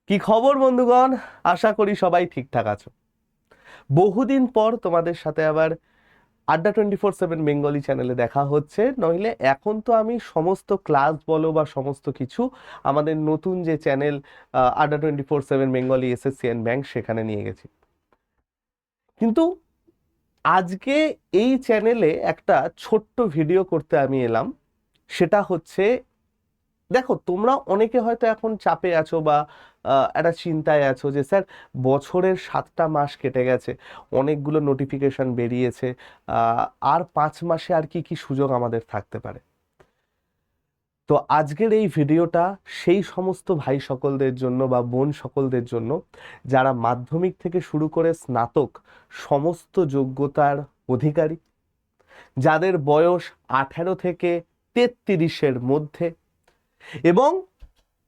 কি খবর বন্ধুগণ? আশা করি সবাই ঠিকঠাক আছো। বহুদিন পর তোমাদের সাথে আবার আড্ডা 24/7 বেঙ্গলি চ্যানেলে দেখা হচ্ছে। নইলে এখন তো আমি সমস্ত ক্লাস বলো বা সমস্ত কিছু আমাদের নতুন যে চ্যানেল আড্ডা 24/7 বেঙ্গলি এসএসসিএন ব্যাংক সেখানে নিয়ে গেছি। কিন্তু আজকে এই চ্যানেলে একটা ছোট্ট ভিডিও করতে আমি এলাম। সেটা হচ্ছে, দেখো তোমরা অনেকে হয়তো এখন চাপে আছো বা একটা চিন্তায় আছো যে স্যার বছরের 7টা মাস কেটে গেছে, অনেকগুলো নোটিফিকেশন বেরিয়েছে, আর 5 মাসে আর কি কি সুযোগ আমাদের থাকতে পারে। তো আজকের এই ভিডিওটা সেই সমস্ত ভাই সকলদের জন্য বা বোন সকলদের জন্য যারা মাধ্যমিক থেকে শুরু করে স্নাতক সমস্ত যোগ্যতার অধিকারী, যাদের বয়স 18 থেকে 33-এর মধ্যে, এবং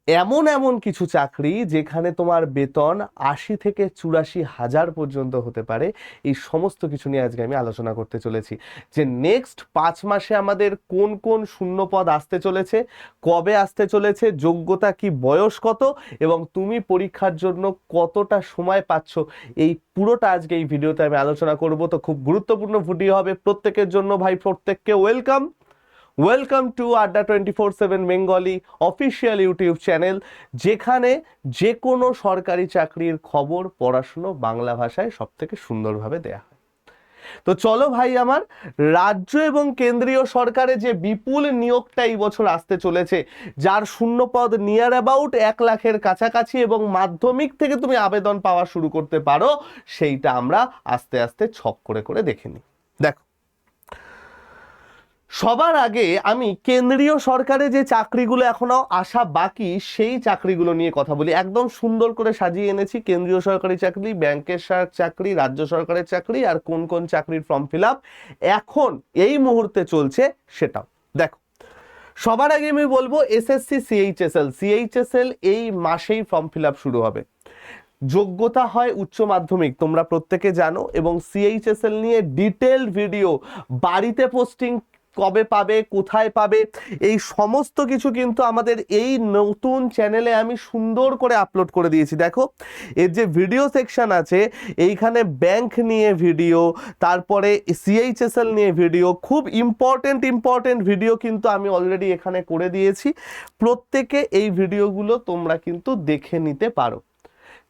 এমন এমন কিছু চাকরি যেখানে তোমার বেতন 80 থেকে 84 হাজার পর্যন্ত হতে পারে। এই সমস্ত কিছু নিয়ে আজকে আমি আলোচনা করতে চলেছি যে নেক্সট 5 মাসে আমাদের কোন কোন শূন্য পদ আসতে চলেছে, কবে আসতে চলেছে, যোগ্যতা কি, বয়স কত, এবং তুমি পরীক্ষার জন্য কতটা সময় পাচ্ছ। এই পুরোটা আজকে এই ভিডিওতে আমি আলোচনা করব। তো খুব গুরুত্বপূর্ণ ভিডিও হবে প্রত্যেকের জন্য ভাই। প্রত্যেককে ওয়েলকাম। ওয়েলকাম টু আড্ডা 24/7 বেঙ্গলি অফিসিয়াল ইউটিউব চ্যানেল, যেখানে যে কোনো সরকারি চাকরির খবর, পড়াশুনো বাংলা ভাষায় সব থেকে সুন্দরভাবে দেয়া হয়। তো চলো ভাই আমার, রাজ্য এবং কেন্দ্রীয় সরকারে যে বিপুল নিয়োগটা এই বছর আসতে চলেছে, যার শূন্যপদ নিয়ার অ্যাবাউট 1 লাখের কাছাকাছি, এবং মাধ্যমিক থেকে তুমি আবেদন পাওয়া শুরু করতে পারো, সেইটা আমরা আস্তে আস্তে ছক করে করে দেখে নিই। দেখো, সবার আগে আমি কেন্দ্রীয় সরকারে যে চাকরিগুলো এখনো আসা বাকি সেই চাকরিগুলো নিয়ে কথা বলি। একদম সুন্দর করে সাজিয়ে এনেছি কেন্দ্রীয় সরকারি চাকরি, ব্যাংকের চাকরি, রাজ্য সরকারের চাকরি, আর কোন কোন চাকরির ফর্ম ফিল আপ এখন এই মুহূর্তে চলছে সেটাও দেখো। সবার আগে আমি বলবো এসএসসি সিএইচএসএল এই মাসেই ফর্ম ফিল আপ শুরু হবে। যোগ্যতা হয় উচ্চ মাধ্যমিক, তোমরা প্রত্যেকে জানো, এবং সিএইচএসএল নিয়ে ডিটেলড ভিডিও, বাড়িতে পোস্টিং কবে পাবে, কোথায় পাবে, এই সমস্ত কিছু কিন্তু আমাদের এই নতুন চ্যানেলে আমি সুন্দর করে আপলোড করে দিয়েছি। দেখো, এর যে ভিডিও সেকশন আছে, এইখানে ব্যাংক নিয়ে ভিডিও, তারপরে সিএইচএসএল নিয়ে ভিডিও, খুব ইম্পর্টেন্ট ভিডিও কিন্তু আমি অলরেডি এখানে করে দিয়েছি। প্রত্যেকে এই ভিডিওগুলো তোমরা কিন্তু দেখে নিতে পারো।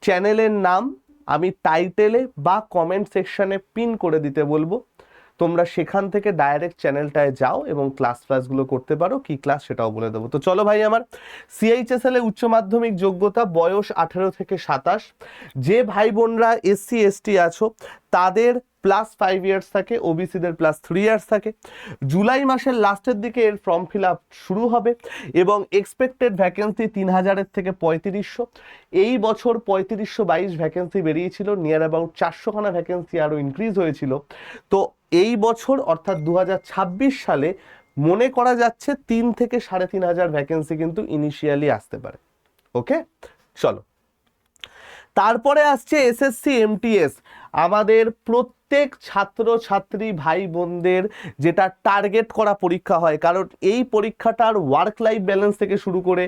চ্যানেলের নাম আমি টাইটেলে বা কমেন্ট সেকশনে পিন করে দিতে বলবো, তোমরা সেখান থেকে ডাইরেক্ট চ্যানেলটায় যাও এবং ক্লাসগুলো করতে পারো। কি ক্লাস সেটাও বলে দেবো। তো চলো ভাই আমার, সিএইচএসএল এ উচ্চ মাধ্যমিক যোগ্যতা বয়স 18 থেকে 27। যে ভাই বোনরা এসসি এসটি আছো তাদের +5 ইয়ার্স থাকে, ওবিসিদের +3 ইয়ার্স থাকে। জুলাই মাসের লাস্টের দিকে এর ফর্ম ফিল আপ শুরু হবে, এবং এক্সপেক্টেড ভ্যাকেন্সি 3000-এর থেকে 3500। এই বছর 3522 ভ্যাকেন্সি বেরিয়েছিল, নিয়ার অ্যাবাউট 400খানা ভ্যাকেন্সি আরও ইনক্রিজ হয়েছিল। তো এই বছর অর্থাৎ 2026 সালে মনে করা যাচ্ছে 3 থেকে 3500 ভ্যাকেন্সি কিন্তু ইনিশিয়ালি আসতে পারে। ওকে, চলো। তারপরে আসছে এসএসসি এমটিএস, আমাদের প্রত্যেক ছাত্র ছাত্রী ভাই বোনদের যেটা টার্গেট করা পরীক্ষা হয়। কারণ এই পরীক্ষাটার ওয়ার্ক লাইফ ব্যালেন্স থেকে শুরু করে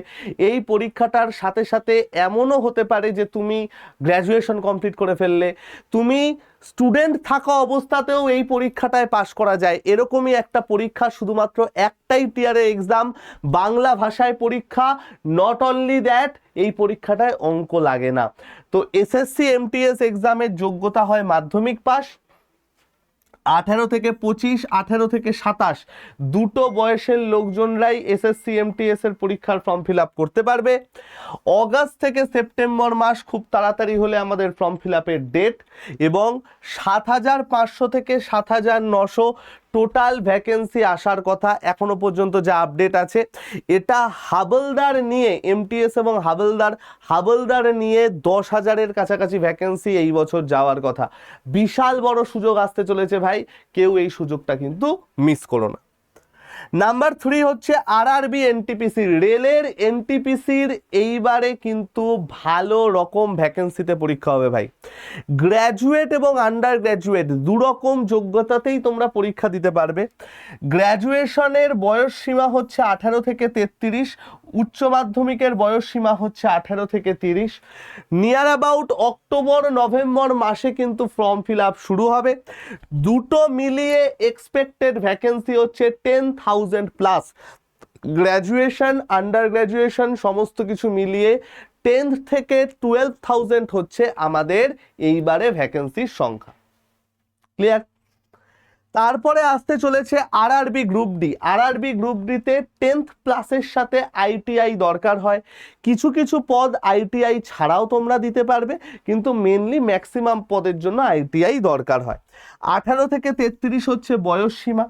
এই পরীক্ষাটার সাথে সাথে এমনও হতে পারে যে তুমি গ্র্যাজুয়েশন কমপ্লিট করে ফেললে, তুমি স্টুডেন্ট থাকা অবস্থাতেও এই পরীক্ষাটায় পাশ করা যায়। এরকমই একটা পরীক্ষা, শুধুমাত্র একটাই টিয়ারের এক্সাম, বাংলা ভাষায় পরীক্ষা। নট অনলি দ্যাট, এই পরীক্ষাটায় অঙ্ক লাগে না। তো এসএসসি এমটিএস এক্সামের যোগ্যতা হয় মাধ্যমিক পাস। 18 থেকে 25, 18 থেকে 27 দুটো বয়সের লোকজনরাই এসএসসি এমটিএস এর পরীক্ষার ফর্ম ফিল আপ করতে পারবে। অগাস্ট থেকে সেপ্টেম্বর মাস খুব তাড়াতাড়ি হলে আমাদের ফর্ম ফিল আপের ডেট, এবং 7500 থেকে 7900 টোটাল ভ্যাকেন্সি আসার কথা এখনো পর্যন্ত যা আপডেট আছে। এটা হাবলদার নিয়ে, এমটিএস এবং হাবলদার নিয়ে 10,000-এর কাছাকাছি ভ্যাকেন্সি এই বছর যাওয়ার কথা। বিশাল বড় সুযোগ আসতে চলেছে ভাই, কেউ এই সুযোগটা কিন্তু মিস করো না। নাম্বার 3 হচ্ছে আরআরবি এনটিপিসি, রেলের এনটিপিসির এইবারে কিন্তু ভালো রকম ভ্যাকেন্সিতে পরীক্ষা হবে ভাই। গ্র্যাজুয়েট এবং আন্ডার গ্র্যাজুয়েট দুরকম যোগ্যতাতেই তোমরা পরীক্ষা দিতে পারবে। গ্র্যাজুয়েশনের বয়স সীমা হচ্ছে 18 থেকে 33, উচ্চ মাধ্যমিকের বয়স সীমা হচ্ছে 18 থেকে 30। নিয়ার অ্যাবাউট অক্টোবর নভেম্বর মাসে কিন্তু ফর্ম ফিল আপ শুরু হবে। দুটো মিলিয়ে এক্সপেক্টেড ভ্যাকেন্সি হচ্ছে 10,000 প্লাস। গ্র্যাজুয়েশন, আন্ডার গ্র্যাজুয়েশন সমস্ত কিছু মিলিয়ে 10 থেকে 12,000 হচ্ছে আমাদের এইবারে ভ্যাকেন্সির সংখ্যা। ক্লিয়ার? তারপরে আসতে চলেছে RRB group D. RRB group ডিতে 10th প্লাসের সাথে আইটিআই দরকার হয়। কিছু কিছু পদ আইটিআই ছাড়াও তোমরা দিতে পারবে, কিন্তু মেনলি ম্যাক্সিমাম পদের জন্য আইটিআই দরকার হয়। 18 থেকে 33 হচ্ছে বয়স সীমা।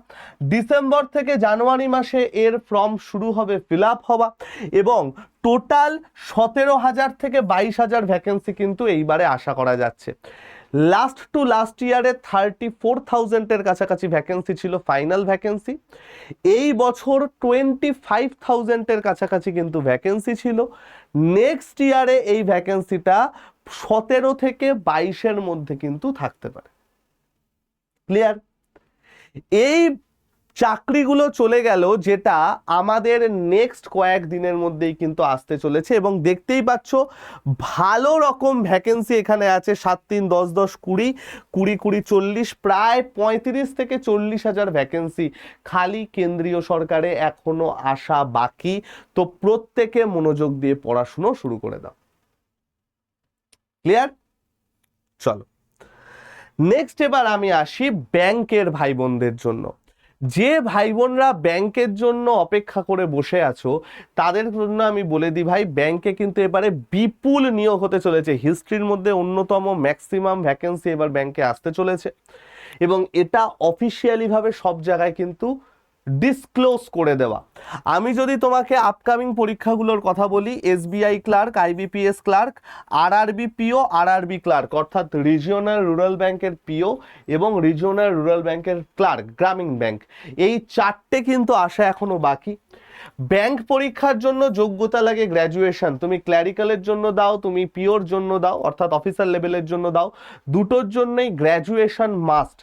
ডিসেম্বর থেকে জানুয়ারি মাসে এর ফর্ম শুরু হবে ফিল আপ হওয়া, এবং টোটাল 17,000 থেকে 22,000 ভ্যাকেন্সি কিন্তু এইবারে আশা করা যাচ্ছে। লাস্ট টু লাস্ট ইয়ারে 34,000-এর কাছাকাছি ভ্যাকেন্সি ছিল ফাইনাল ভ্যাকেন্সি। এই বছর 25,000-এর কাছাকাছি কিন্তু ভ্যাকেন্সি ছিল। নেক্সট ইয়ারে এই ভ্যাকেন্সিটা 17 থেকে 22-এর মধ্যে কিন্তু থাকতে পারে। ক্লিয়ার? এই চাকরিগুলো চলে গেল, যেটা আমাদের নেক্সট কয়েকদিনের মধ্যেই কিন্তু আসতে চলেছে, এবং দেখতেই পাচ্ছ ভালো রকম ভ্যাকেন্সি এখানে আছে। 7 3 10 10 20 20 20 40, প্রায় 35 থেকে 40,000 ভ্যাকেন্সি খালি কেন্দ্রীয় সরকারে এখনো আসা বাকি। তো প্রত্যেকে মনোযোগ দিয়ে পড়াশুনো শুরু করে দাও। ক্লিয়ার? চলো নেক্সট এবার আমি আসি ব্যাংকের ভাই বোনদের জন্য। যে ভাই বোনরা ব্যাংকের জন্য অপেক্ষা করে বসে আছো, তাদের জন্য আমি বলে দিই ভাই, ব্যাংকে কিন্তু এবারে বিপুল নিয়োগ হতে চলেছে। হিস্ট্রির মধ্যে অন্যতম ম্যাক্সিমাম ভ্যাকেন্সি এবার ব্যাংকে আসতে চলেছে, এবং এটা অফিসিয়ালি ভাবে সব জায়গায় কিন্তু ডিসক্লোজ করে দেওয়া। আমি যদি তোমাকে আপকামিং পরীক্ষাগুলোর কথা বলি, SBI clerk, IBPS clerk, RRB PO, RRB clerk অর্থাৎ রিজিওনাল রুরাল ব্যাংকের পিও এবং রিজিওনাল রুরাল ব্যাংকের ক্লার্ক, গ্রামীণ ব্যাংক, এই চারটে কিন্তু আসা এখনো বাকি। ব্যাংক পরীক্ষার জন্য যোগ্যতা লাগে গ্র্যাজুয়েশন। তুমি ক্ল্যারিক্যালের জন্য দাও, তুমি পিওর জন্য দাও অর্থাৎ অফিসার লেভেলের জন্য দাও, দুটোর জন্যই গ্র্যাজুয়েশন মাস্ট।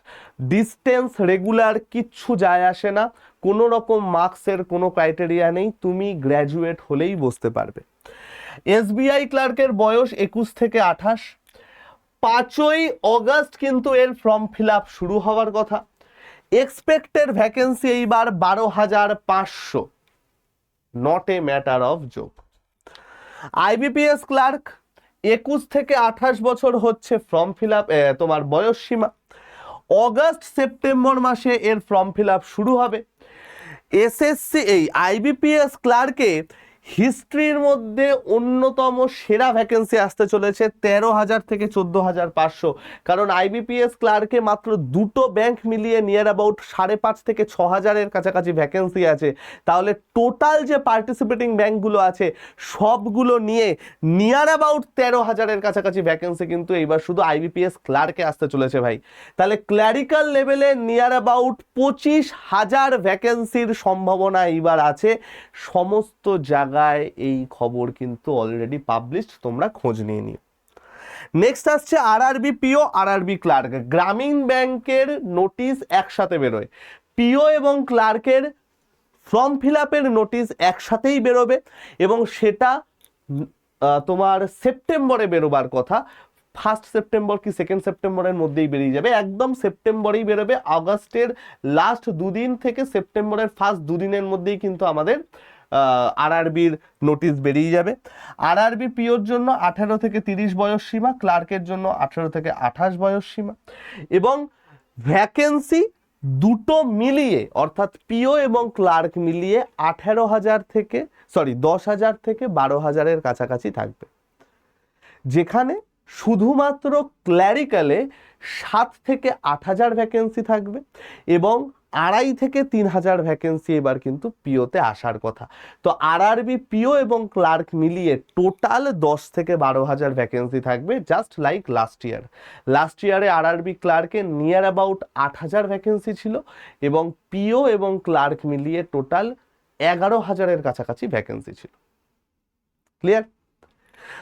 ডিস্টেন্স রেগুলার কিচ্ছু যায় আসে না, কোনো রকম মার্কসের কোনো ক্রাইটেরিয়া নেই, তুমি গ্র্যাজুয়েট হলেই বসতে পারবে। এসবিআই ক্লার্কের বয়স 21 থেকে 28। 5ই অগস্ট কিন্তু এর ফর্ম ফিল আপ শুরু হওয়ার কথা। এক্সপেক্টেড ভ্যাকেন্সি এইবার 12,500, not a matter of joke. IBPS clerk 21 থেকে 28 বছর হচ্ছে ফর্ম ফিল আপ, তোমার বয়স সীমা। অগস্ট সেপ্টেম্বর মাসে এর ফর্ম ফিল আপ শুরু হবে। এসএসসি এই আইবিপিএস ক্লার্কে হিস্ট্রির মধ্যে অন্যতম সেরা ভ্যাকেন্সি আসতে চলেছে 13,000 থেকে 14,500। কারণ আইবিপিএস ক্লার্কে মাত্র দুটো ব্যাংক মিলিয়ে নিয়ার অ্যাবাউট 5.5 থেকে 6,000-এর কাছাকাছি ভ্যাকেন্সি আছে। তাহলে টোটাল যে পার্টিসিপেটিং ব্যাংকগুলো আছে সবগুলো নিয়ে নিয়ার অ্যাবাউট 13,000-এর কাছাকাছি ভ্যাকেন্সি কিন্তু এইবার শুধু আইবিপিএস ক্লার্কে আসতে চলেছে ভাই। তাহলে ক্ল্যারিক্যাল লেভেলে নিয়ার অ্যাবাউট 25,000 ভ্যাকেন্সির সম্ভাবনা এইবার আছে। সমস্ত জায়গায় এই খবর কিন্তু অলরেডি পাবলিশড, তোমরা খোঁজ নিয়ে নিও। নেক্সট আসছে আরআরবি পিও, আরআরবি ক্লার্ক। গ্রামীণ ব্যাংকের নোটিশ একসাথে বেরোয়, পিও এবং ক্লার্কের ফর্ম ফিল আপের নোটিশ একসাথেই বেরোবে, এবং সেটা তোমার সেপ্টেম্বরে বেরোবার কথা। 1 সেপ্টেম্বর কি 2 সেপ্টেম্বরের মধ্যেই বেরিয়ে যাবে, একদম সেপ্টেম্বরেই বেরোবে। আগস্টের লাস্ট দুদিন থেকে সেপ্টেম্বরের ফার্স্ট দুদিনের মধ্যেই কিন্তু আমাদের আরআরবির নোটিশ বেরিয়ে যাবে। আরআরবি পিওর জন্য 18 থেকে 30 বয়স সীমা, ক্লার্কের জন্য 18 থেকে 28 বয়স সীমা, এবং ভ্যাকেন্সি দুটো মিলিয়ে অর্থাৎ পিও এবং ক্লার্ক মিলিয়ে 10,000 থেকে 12,000-এর কাছাকাছি থাকবে, যেখানে শুধুমাত্র ক্ল্যারিক্যালে 7 থেকে 8,000 ভ্যাকেন্সি থাকবে, এবং 2.5 থেকে 3,000 ভ্যাকেন্সি এবার কিন্তু পিওতে আসার কথা। তো আরআরবি পিও এবং ক্লার্ক মিলিয়ে টোটাল 10 থেকে 12,000 ভ্যাকেন্সি থাকবে, just like last year. Last ইয়ারে আরআরবি ক্লার্কে নিয়ার অ্যাবাউট 8,000 ভ্যাকেন্সি ছিল, এবং পিও এবং ক্লার্ক মিলিয়ে টোটাল 11,000-এর কাছাকাছি ভ্যাকেন্সি ছিল। ক্লিয়ার?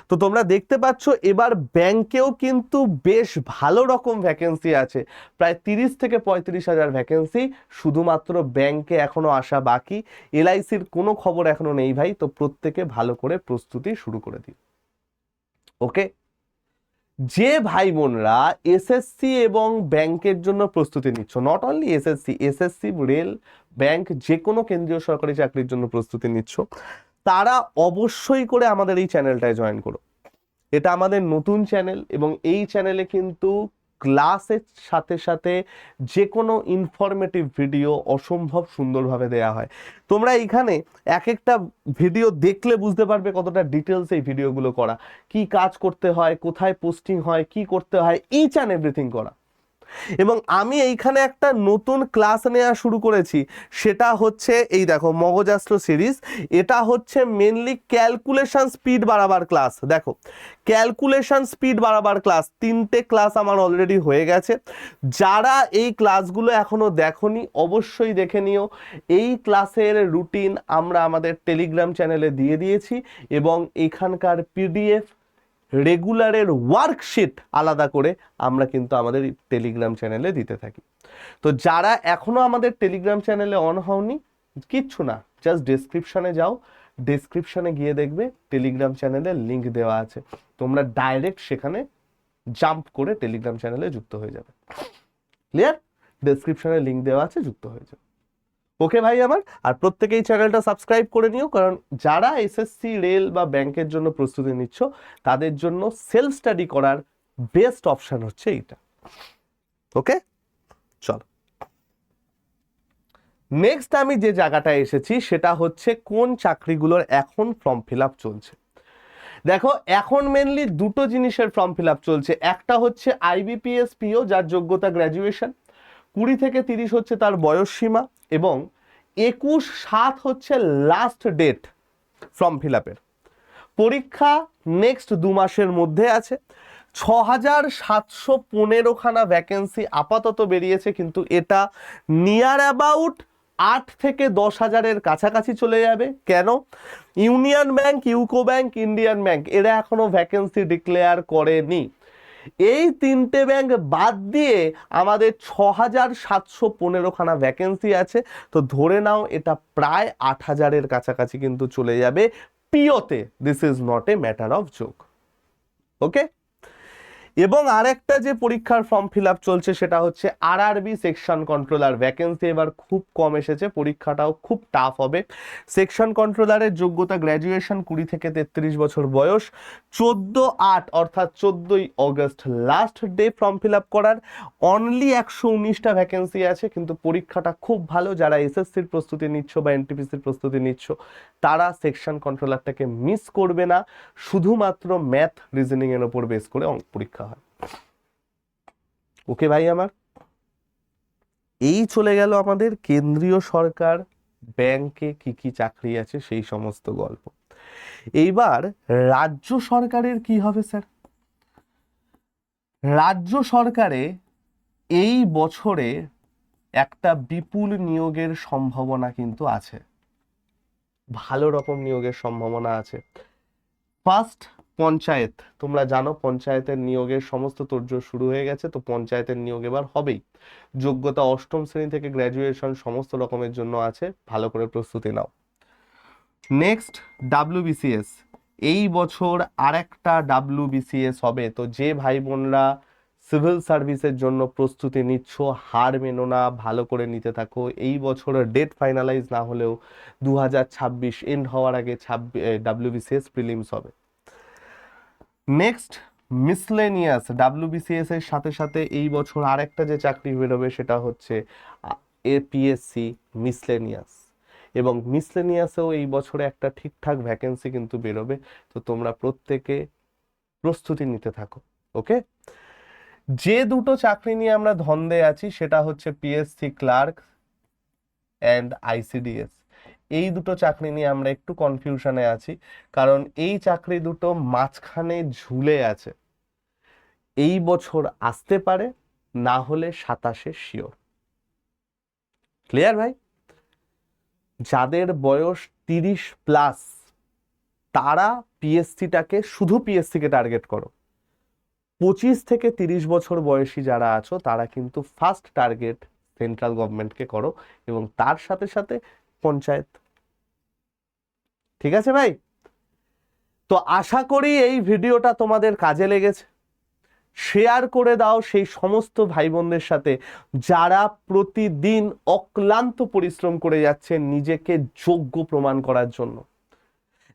তো তোমরা দেখতে পাচ্ছ এবার ব্যাংকেও কিন্তু বেশ ভালো রকম ভ্যাকেন্সি আছে, প্রায় 30 থেকে 35,000 ভ্যাকেন্সি শুধুমাত্র ব্যাংকে এখনো আসা বাকি। এলআইসির কোনো খবর এখনো নেই ভাই, তো প্রত্যেকে ভালো করে প্রস্তুতি শুরু করে দিন। ওকে, যে ভাই বোনরা এসএসসি এবং ব্যাংকের জন্য প্রস্তুতি নিচ্ছ, not only SSC rail bank যে কোনো কেন্দ্রীয় সরকারি চাকরির জন্য প্রস্তুতি নিচ্ছ, তারা অবশ্যই করে আমাদের এই চ্যানেলটায় জয়েন করো। এটা আমাদের নতুন চ্যানেল এবং এই চ্যানেলে কিন্তু ক্লাসের সাথে সাথে যে কোনো ইনফরমেটিভ ভিডিও অসম্ভব সুন্দরভাবে দেয়া হয়। তোমরা এইখানে এক একটা ভিডিও দেখলে বুঝতে পারবে কতটা ডিটেলস এই ভিডিওগুলো করা, কি কাজ করতে হয়, কোথায় পোস্টিং হয়, কি করতে হয়, ইচ অ্যান্ড এভরিথিং করা। এবং আমি এইখানে একটা নতুন ক্লাস নেওয়া শুরু করেছি, সেটা হচ্ছে এই দেখো মগজাস্ত্র সিরিজ। এটা হচ্ছে মেনলি ক্যালকুলেশন স্পিড বাড়াবার ক্লাস। দেখো ক্যালকুলেশন স্পিড বাড়াবার ক্লাস 3টে ক্লাস আমার অলরেডি হয়ে গেছে। যারা এই ক্লাসগুলো এখনো দেখোনি অবশ্যই দেখে নিও। এই ক্লাসের রুটিন আমরা আমাদের টেলিগ্রাম চ্যানেলে দিয়ে দিয়েছি এবং এখানকার পিডিএফ রেগুলারের ওয়ার্কশিট আলাদা করে আমরা কিন্তু আমাদের টেলিগ্রাম চ্যানেলে দিতে থাকি। তো যারা এখনো আমাদের টেলিগ্রাম চ্যানেলে অন হওনি, কিচ্ছু না, জাস্ট ডেসক্রিপশনে যাও, ডেসক্রিপশনে গিয়ে দেখবে টেলিগ্রাম চ্যানেলের লিংক দেওয়া আছে, তোমরা ডাইরেক্ট সেখানে জাম্প করে টেলিগ্রাম চ্যানেলে যুক্ত হয়ে যাবে। ক্লিয়ার? ডেসক্রিপশনে লিংক দেওয়া আছে, যুক্ত হয়ে যাবে। ওকে ভাই আমার, আর প্রত্যেকেই চ্যানেলটা সাবস্ক্রাইব করে নিও, কারণ যারা এসএসসি রেল বা ব্যাংকের জন্য প্রস্তুতি নিচ্ছ তাদের জন্য সেলফ স্টাডি করার বেস্ট অপশন হচ্ছে এইটা। ওকে, চলো নেক্সট আমি যে জায়গাটায় এসেছি সেটা হচ্ছে কোন চাকরিগুলোর এখন ফর্ম ফিল আপ চলছে। দেখো এখন মেনলি দুটো জিনিসের ফর্ম ফিল আপ চলছে। একটা হচ্ছে আইবিপিএস পিও, যার যোগ্যতা গ্র্যাজুয়েশন, 20 থেকে 30 হচ্ছে তার বয়স সীমা এবং 21/7 হচ্ছে লাস্ট ডেট ফর্ম ফিল আপের। পরীক্ষা নেক্সট 2 মাসের মধ্যে আছে। 6,715খানা ভ্যাকেন্সি আপাতত বেরিয়েছে, কিন্তু এটা নিয়ার অ্যাবাউট 8 থেকে 10,000-এর কাছাকাছি চলে যাবে। কেন? Union bank, UCO bank, Indian bank এরা এখনো ভ্যাকেন্সি ডিক্লেয়ার করেনি। এই 3টে ব্যাংক বাদ দিয়ে আমাদের 6,715খানা ভ্যাকেন্সি আছে। তো ধরে নাও এটা প্রায় 8,000-এর কাছাকাছি কিন্তু চলে যাবে পিওতে। This is not a matter of joke. Okay, এবং আরেকটা যে পরীক্ষার ফর্ম ফিল আপ চলছে সেটা হচ্ছে আরআরবি সেকশন কন্ট্রোলার। ভ্যাকেন্সি এবার খুব কম এসেছে, পরীক্ষাটাও খুব টাফ হবে। সেকশন কন্ট্রোলারের যোগ্যতা গ্র্যাজুয়েশন, 20 থেকে 33 বছর বয়স। 14/8 অর্থাৎ 14ই August last day form fill up করার। অনলি 119টা ভ্যাকেন্সি আছে, কিন্তু পরীক্ষাটা খুব ভালো। যারা এসএসসির প্রস্তুতি নিচ্ছ বা এনটিপিসির প্রস্তুতি নিচ্ছ তারা সেকশন কন্ট্রোলারটাকে মিস করবে না। শুধুমাত্র ম্যাথ রিজনিং এর উপর বেস করে পরীক্ষা হয়। ওকে ভাই আমার, এই চলে গেল আমাদের কেন্দ্রীয় সরকার ব্যাংকে কি কি চাকরি আছে সেই সমস্ত গল্প। এইবার রাজ্য সরকারের কি হবে স্যার? রাজ্য সরকারে এই বছরে একটা বিপুল নিয়োগের সম্ভাবনা কিন্তু আছে, ভালো রকম নিয়োগের সম্ভাবনা আছে। ফার্স্ট পঞ্চায়েত, তোমরা জানো পঞ্চায়েতের নিয়োগের সমস্ত তোড়জোড় শুরু হয়ে গেছে। তো পঞ্চায়েতের নিয়োগ এবার হবেই। যোগ্যতা 8ম শ্রেণী থেকে গ্র্যাজুয়েশন সমস্ত রকমের জন্য আছে, ভালো করে প্রস্তুতি নাও। নেক্সট ডাব্লিউবিসিএস, এই বছর আরেকটা ডাব্লিউবিসিএস হবে। তো যে ভাই বোনরা সিভিল সার্ভিসের জন্য প্রস্তুতি নিচ্ছ হার মেনো না, ভালো করে নিতে থাকো। এই বছরের ডেট ফাইনালাইজ না হলেও 2026 এন্ড হওয়ার আগে ডাব্লিউবিসিএস প্রিলিমস হবে। নেক্সট মিসলেনিয়াস, ডাব্লিউবিসিএস এর সাথে সাথে এই বছর আরেকটা যে চাকরি বেরোবে সেটা হচ্ছে এপিএসসি মিসলেনিয়াস, এবং মিসলেনিয়াসেও এই বছরে একটা ঠিকঠাক ভ্যাকেন্সি কিন্তু বেরোবে। তো তোমরা প্রত্যেকে প্রস্তুতি নিতে থাকো। ওকে, যে দুটো চাকরি নিয়ে আমরা ধন্দে আছি সেটা হচ্ছে পিএসসি ক্লার্ক অ্যান্ড আইসিডিএস। এই দুটো চাকরি নিয়ে আমরা একটু কনফিউশনে আছি, কারণ এই চাকরি দুটো মাঝখানে ঝুলে আছে। এই বছর আসতে পারে, না হলে 27-এ শিওর। ক্লিয়ার ভাই? যাদের বয়স 30+ তারা পিএসসিটাকে, শুধু পিএসসিকে টার্গেট করো। 25 থেকে 30 বছর বয়সী যারা আছো তারা কিন্তু ফার্স্ট টার্গেট সেন্ট্রাল গভর্নমেন্টকে করো, এবং তার সাথে সাথে পঞ্চায়েত। ঠিক আছে ভাই? তো আশা করি এই ভিডিওটা তোমাদের কাজে লেগেছে। শেয়ার করে দাও সেই সমস্ত ভাই বোনদের সাথে যারা প্রতিদিন অক্লান্ত পরিশ্রম করে যাচ্ছে নিজেকে যোগ্য প্রমাণ করার জন্য,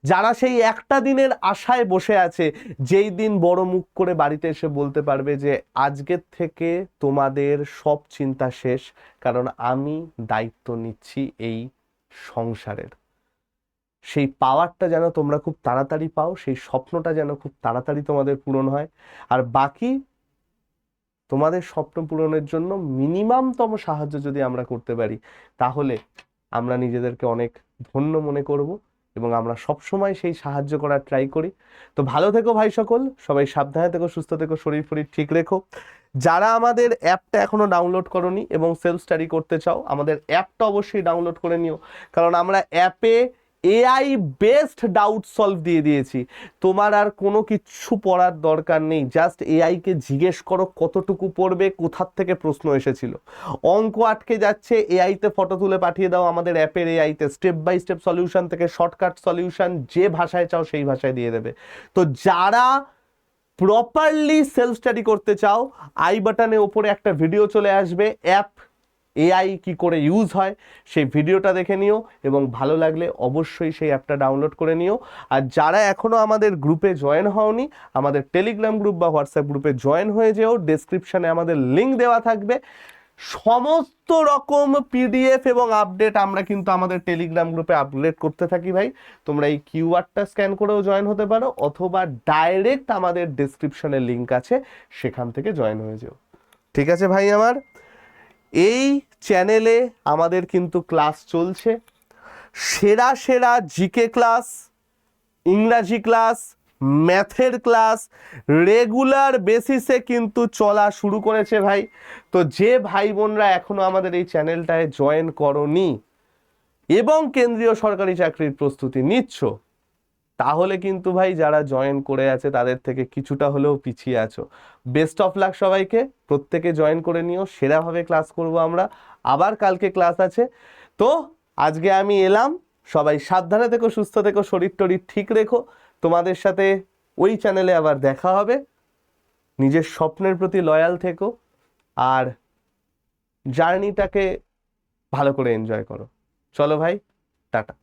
যারা সেই একটা দিনের আশায় বসে আছে যেই দিন বড় মুখ করে বাড়িতে এসে বলতে পারবে যে আজকের থেকে তোমাদের সব চিন্তা শেষ, কারণ আমি দায়িত্ব নিচ্ছি এই সংসারের। সেই পাওয়ারটা যেন তোমরা খুব তাড়াতাড়ি পাও, সেই স্বপ্নটা যেন খুব তাড়াতাড়ি তোমাদের পূরণ হয়। আর বাকি তোমাদের স্বপ্ন পূরণের জন্য মিনিমামতম সাহায্য যদি আমরা করতে পারি, তাহলে আমরা নিজেদেরকে অনেক ধন্য মনে করব, এবং আমরা সবসময় সেই সাহায্য করার ট্রাই করি। তো ভালো থেকো ভাই সকল, সবাই সাবধানে থেকো, সুস্থ থেকো, শরীর ফরীর ঠিক রেখো। যারা আমাদের অ্যাপটা এখনো ডাউনলোড করোনি এবং সেলফ স্টাডি করতে চাও, আমাদের অ্যাপটা অবশ্যই ডাউনলোড করে নিও, কারণ আমরা অ্যাপে এআই বেসড ডাউট সলভ দিয়ে দিয়েছি। তোমার আর কোনো কিছু পড়ার দরকার নেই, জাস্ট এআইকে জিজ্ঞেস করো কতটুকু পড়বে, কোথার থেকে প্রশ্ন এসেছিল। অঙ্ক আটকে যাচ্ছে, এআইতে ফটো তুলে পাঠিয়ে দাও, আমাদের অ্যাপের এআইতে স্টেপ বাই স্টেপ সলিউশন থেকে শর্টকাট সলিউশন যে ভাষায় চাও সেই ভাষায় দিয়ে দেবে। তো যারা প্রপারলি সেলফ স্টাডি করতে চাও, আই বাটনের ওপরে একটা ভিডিও চলে আসবে, অ্যাপ এআই কি করে ইউজ হয়, সেই ভিডিওটা দেখে নিও, এবং ভালো লাগলে অবশ্যই সেই অ্যাপটা ডাউনলোড করে নিও। আর যারা এখনো আমাদের গ্রুপে জয়েন হওনি, আমাদের টেলিগ্রাম গ্রুপ বা হোয়াটসঅ্যাপ গ্রুপে জয়েন হয়ে যেও, ডেসক্রিপশনে আমাদের লিঙ্ক দেওয়া থাকবে। সমস্ত রকম পিডিএফ এবং আপডেট আমরা কিন্তু আমাদের টেলিগ্রাম গ্রুপে আপডেট করতে থাকি ভাই। তোমরা এই কিউআরটা স্ক্যান করেও জয়েন হতে পারো, অথবা ডাইরেক্ট আমাদের ডেসক্রিপশনে লিঙ্ক আছে, সেখান থেকে জয়েন হয়ে যেও। ঠিক আছে ভাই আমার? এই চ্যানেলে আমাদের কিন্তু ক্লাস চলছে, সেরা সেরা জিকে ক্লাস, ইংরাজি ক্লাস, ম্যাথের ক্লাস রেগুলার বেসিসে কিন্তু চলা শুরু করেছে ভাই। তো যে ভাই বোনরা এখনো আমাদের এই চ্যানেলটায় জয়েন করনি এবং কেন্দ্রীয় সরকারি চাকরির প্রস্তুতি নিচ্ছ, তাহলে কিন্তু ভাই যারা জয়েন করে আছে তাদের থেকে কিছুটা হলেও পিছিয়ে আছো। বেস্ট অফ লাক সবাইকে, প্রত্যেকে জয়েন করে নিও, সেরাভাবে ক্লাস করব আমরা। আবার কালকে ক্লাস আছে। তো আজকে আমি এলাম, সবাই সাবধানে থেকো, সুস্থ থেকো, শরীর টরীর ঠিক রেখো। তোমাদের সাথে ওই চ্যানেলে আবার দেখা হবে। নিজের স্বপ্নের প্রতি লয়াল থেকো, আর জার্নিটাকে ভালো করে এনজয় করো। চলো ভাই, টাটা।